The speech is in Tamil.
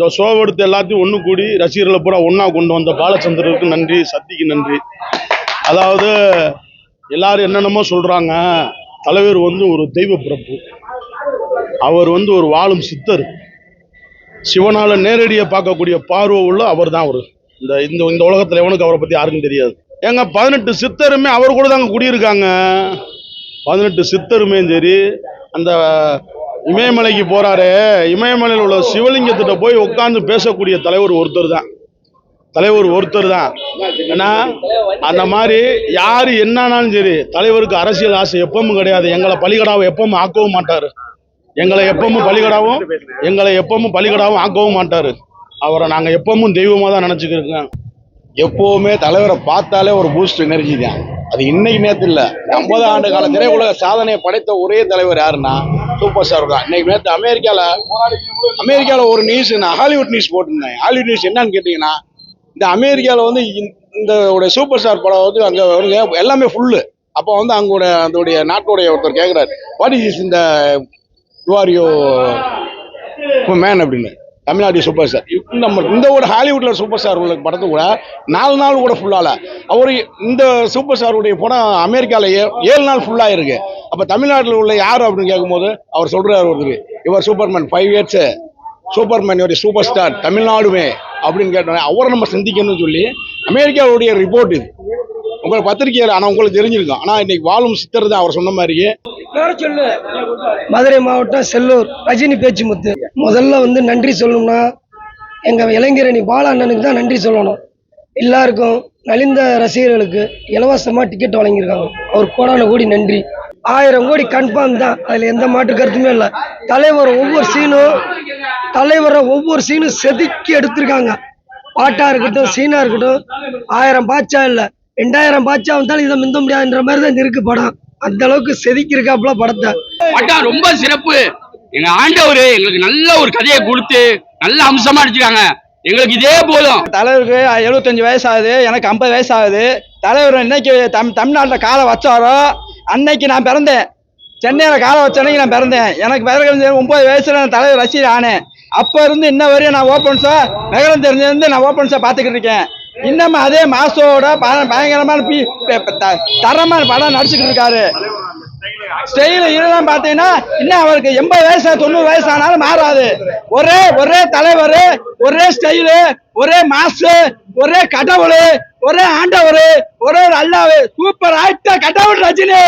இந்த ஷோவை எடுத்து எல்லாத்தையும் ஒன்று கூடி ரசிகர்களை பூரா ஒன்றா கொண்டு வந்த பாலச்சந்தருக்கு நன்றி, சக்திக்கு நன்றி. அதாவது எல்லாரும் என்னென்னமோ சொல்கிறாங்க, தலைவர் ஒரு தெய்வ பிறப்பு, அவர் ஒரு வாழும் சித்தர், சிவனால நேரடியாக பார்க்கக்கூடிய பார்வை உள்ள அவர் தான். இந்த இந்த உலகத்தில் எவனுக்கு அவரை பற்றி யாருக்கும் தெரியாது. ஏங்க 18 சித்தருமே அவர் கூட தாங்க குடியிருக்காங்க. 18 சித்தருமே சரி, அந்த இமயமலைக்கு போறாரு, இமயமலையில் உள்ள சிவலிங்கத்திட்ட போய் உட்காந்து பேசக்கூடிய தலைவர் ஒருத்தர் தான். ஏன்னா அந்த மாதிரி யாரு என்னானாலும் சரி, தலைவருக்கு அரசியல் ஆசை எப்பவும் கிடையாது. எங்களை பலிகடாவை எப்பவும் ஆக்கவும் மாட்டாரு, எங்களை எப்பவும் பலிகடாவும் ஆக்கவும் மாட்டாரு. அவரை நாங்க எப்பவும் தெய்வமா தான் நினைச்சுக்கிறோங்க. எப்பவுமே தலைவரை பார்த்தாலே ஒரு பூஸ்ட் எனர்ஜி தான். அது இன்னைக்கு நேற்று இல்லை, 50 ஆண்டு கால திரையுலக சாதனையை படைத்த ஒரே தலைவர் யாருன்னா சூப்பர் ஸ்டார் தான். இன்னைக்கு நேற்று அமெரிக்கால ஒரு நியூஸ், நான் ஹாலிவுட் நியூஸ் போட்டிருந்தேன். ஹாலிவுட் நியூஸ் என்னன்னு கேட்டீங்கன்னா, இந்த அமெரிக்காவில் இந்த சூப்பர் ஸ்டார் படம் அங்கே எல்லாமே ஃபுல்லு. அப்போ அதோடைய நாட்டோடைய ஒருத்தர் கேட்குறாரு, வாட் இஸ் இந்த யூஆர்யோ மேன் அப்படின்னு, தமிழ்நாடு சூப்பர் ஸ்டார். இந்த ஒரு ஹாலிவுட்ல சூப்பர் ஸ்டார் உள்ள படத்தை கூட 4 நாள் கூட ஃபுல்லால. அவர் இந்த சூப்பர் ஸ்டாருடைய படம் அமெரிக்கால 7 நாள் ஃபுல்லா இருக்கு. அப்ப தமிழ்நாட்டில் உள்ள யாரு அப்படின்னு கேட்கும்போது அவர் சொல்றாரு, ஒருத்தர், இவர் superman 5 years superman super star தமிழ்நாடுமே அப்படின்னு கேட்டாங்க. அவரை நம்ம சந்திக்கணும்னு சொல்லி அமெரிக்காவுடைய ரிப்போர்ட் இது. உங்களுக்கு பத்திரிகையில் ஆனால் உங்களுக்கு தெரிஞ்சிருக்கும். ஆனால் இன்னைக்கு வாழும் சித்தர் தான் அவர் சொன்ன மாதிரியே. மதுரை மாவட்டம் செல்லூர் ரஜினி பேச்சுமுத்து. முதல்ல நன்றி சொல்லணும்னா எங்க இளைஞரணி பாலா அண்ணனுக்கு தான் நன்றி சொல்லணும். எல்லாருக்கும் நலிந்த ரசிகர்களுக்கு இலவசமா டிக்கெட் வழங்கியிருக்காங்க. அவர் கோடான கோடி நன்றி. 1000 கோடி கன்ஃபார்ம் தான், அதுல எந்த மாற்று கருத்துமே இல்லை. தலைவரை ஒவ்வொரு சீனும் செதுக்கி எடுத்திருக்காங்க. பாட்டா இருக்கட்டும், சீனா இருக்கட்டும். 1000 பாட்சா இல்லை, 2000 பாட்சா வந்தாலும் இதை மிந்த முடியாதுன்ற மாதிரி தான் இருக்கு படம். அந்த அளவுக்கு செதுக்கி இருக்காப்புல படத்தை. படம் ரொம்ப சிறப்பு. எங்க ஆண்டவர் எங்களுக்கு நல்ல ஒரு கதையை கொடுத்து நல்ல அம்சமா அடிச்சிருக்காங்க. எங்களுக்கு இதே போதும். தலைவருக்கு 75 வயசு ஆகுது, எனக்கு 50 வயசு ஆகுது. தலைவர் இன்னைக்கு தமிழ்நாட்டில் காலை வச்சாரோ அன்னைக்கு நான் பிறந்தேன். சென்னையில் காலை வச்ச அன்னைக்கு நான் பிறந்தேன். எனக்கு பிறகு 9 வயசுல நான் தலைவர் ரசிகர் ஆனேன். அப்ப இருந்து இன்ன வரையும் நான் ஓப்பன்ஸா நகரம் தெரிஞ்சிருந்து நான் ஓப்பன்ஸா பார்த்துக்கிட்டு இருக்கேன். இன்னமும் அதே மாசோட பயங்கரமான தரமான படம் நடிச்சுக்கிட்டு இருக்காரு. ஸ்டைல இதெல்லாம் பார்த்தீங்கன்னா இன்னும் அவருக்கு 80 வயசு 90 வயசு ஆனாலும் மாறாது. ஒரே தலைவர், ஒரே ஸ்டைலு, ஒரே மாசு, ஒரே கடவுள், ஒரே ஆண்டவர், ஒரே அல்லாஹ். சூப்பர் ஆக்டர் கடவுள் ரஜினி.